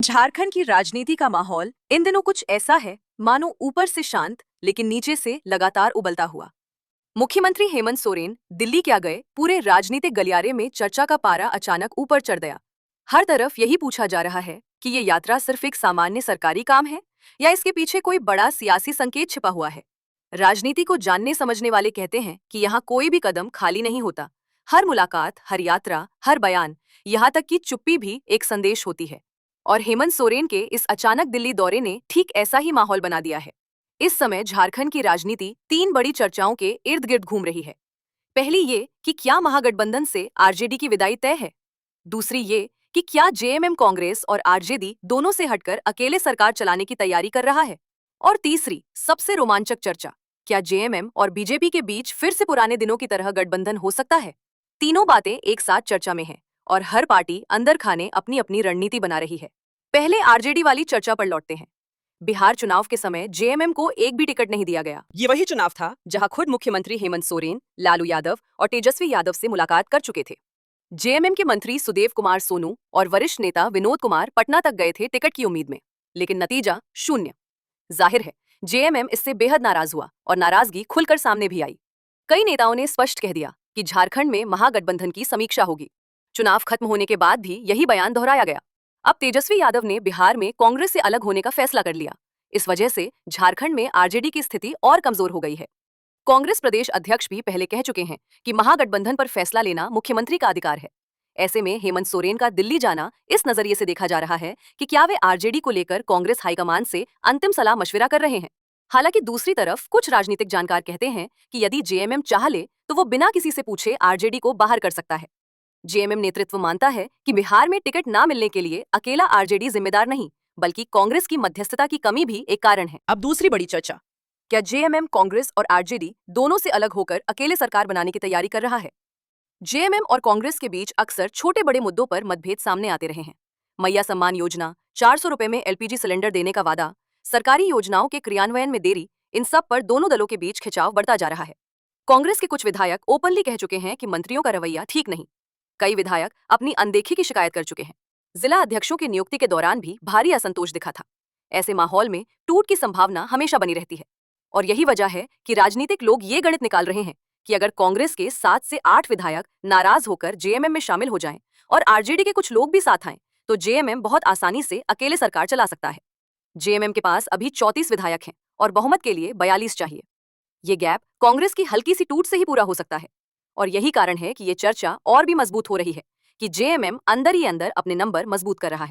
झारखंड की राजनीति का माहौल इन दिनों कुछ ऐसा है मानो ऊपर से शांत लेकिन नीचे से लगातार उबलता हुआ। मुख्यमंत्री हेमंत सोरेन दिल्ली क्या गए, पूरे राजनीतिक गलियारे में चर्चा का पारा अचानक ऊपर चढ़ गया। हर तरफ यही पूछा जा रहा है कि ये यात्रा सिर्फ एक सामान्य सरकारी काम है या इसके पीछे कोई बड़ा सियासी संकेत छिपा हुआ है। राजनीति को जानने समझने वाले कहते हैं कि यहाँ कोई भी कदम खाली नहीं होता। हर मुलाकात, हर यात्रा, हर बयान, यहाँ तक कि चुप्पी भी एक संदेश होती है। और हेमंत सोरेन के इस अचानक दिल्ली दौरे ने ठीक ऐसा ही माहौल बना दिया है। इस समय झारखंड की राजनीति तीन बड़ी चर्चाओं के इर्द गिर्द घूम रही है। पहली ये कि क्या महागठबंधन से आरजेडी की विदाई तय है। दूसरी ये कि क्या जेएमएम कांग्रेस और आरजेडी दोनों से हटकर अकेले सरकार चलाने की तैयारी कर रहा है। और तीसरी सबसे रोमांचक चर्चा, क्या जेएमएम और बीजेपी के बीच फिर से पुराने दिनों की तरह गठबंधन हो सकता है। तीनों बातें एक साथ चर्चा में हैं और हर पार्टी अंदर खाने अपनी अपनी रणनीति बना रही है। पहले आरजेडी वाली चर्चा पर लौटते हैं। बिहार चुनाव के समय जेएमएम को एक भी टिकट नहीं दिया गया। ये वही चुनाव था जहां खुद मुख्यमंत्री हेमंत सोरेन, लालू यादव और तेजस्वी यादव से मुलाकात कर चुके थे। जेएमएम के मंत्री सुदेव कुमार सोनू और वरिष्ठ नेता विनोद कुमार पटना तक गए थे टिकट की उम्मीद में, लेकिन नतीजा शून्य। जाहिर है जेएमएम इससे बेहद नाराज हुआ और नाराजगी खुलकर सामने भी आई। कई नेताओं ने स्पष्ट कह दिया कि झारखंड में महागठबंधन की समीक्षा होगी। चुनाव खत्म होने के बाद भी यही बयान दोहराया गया। अब तेजस्वी यादव ने बिहार में कांग्रेस से अलग होने का फैसला कर लिया। इस वजह से झारखंड में आरजेडी की स्थिति और कमजोर हो गई है। कांग्रेस प्रदेश अध्यक्ष भी पहले कह चुके हैं कि महागठबंधन पर फैसला लेना मुख्यमंत्री का अधिकार है। ऐसे में हेमंत सोरेन का दिल्ली जाना इस नजरिए से देखा जा रहा है कि क्या वे आरजेडी को लेकर कांग्रेस हाईकमान से अंतिम सलाह मशविरा कर रहे हैं। हालांकि दूसरी तरफ कुछ राजनीतिक जानकार कहते हैं कि यदि जेएमएम चाह ले तो वो बिना किसी से पूछे आरजेडी को बाहर कर सकता है। जेएमएम नेतृत्व मानता है कि बिहार में टिकट ना मिलने के लिए अकेला आरजेडी जिम्मेदार नहीं, बल्कि कांग्रेस की मध्यस्थता की कमी भी एक कारण है। अब दूसरी बड़ी चर्चा, क्या जेएमएम कांग्रेस और आरजेडी दोनों से अलग होकर अकेले सरकार बनाने की तैयारी कर रहा है। जेएमएम और कांग्रेस के बीच अक्सर छोटे बड़े मुद्दों पर मतभेद सामने आते रहे हैं। मैया सम्मान योजना, 400 रुपए में एलपीजी सिलेंडर देने का वादा, सरकारी योजनाओं के क्रियान्वयन में देरी, इन सब पर दोनों दलों के बीच खिंचाव बढ़ता जा रहा है। कांग्रेस के कुछ विधायक ओपनली कह चुके हैं कि मंत्रियों का रवैया ठीक नहीं। कई विधायक अपनी अनदेखी की शिकायत कर चुके हैं। जिला अध्यक्षों की नियुक्ति के दौरान भी भारी असंतोष दिखा था। ऐसे माहौल में टूट की संभावना हमेशा बनी रहती है और यही वजह है कि राजनीतिक लोग ये गणित निकाल रहे हैं कि अगर कांग्रेस के 7 से 8 विधायक नाराज होकर जेएमएम में शामिल हो जाएं और आरजेडी के कुछ लोग भी साथ आएं, तो जेएमएम बहुत आसानी से अकेले सरकार चला सकता है। जेएमएम के पास अभी 34 विधायक हैं और बहुमत के लिए 42 चाहिए। ये गैप कांग्रेस की हल्की सी टूट से ही पूरा हो सकता है और यही कारण है कि ये चर्चा और भी मजबूत हो रही है कि जेएमएम अंदर ही अंदर अपने नंबर मजबूत कर रहा है।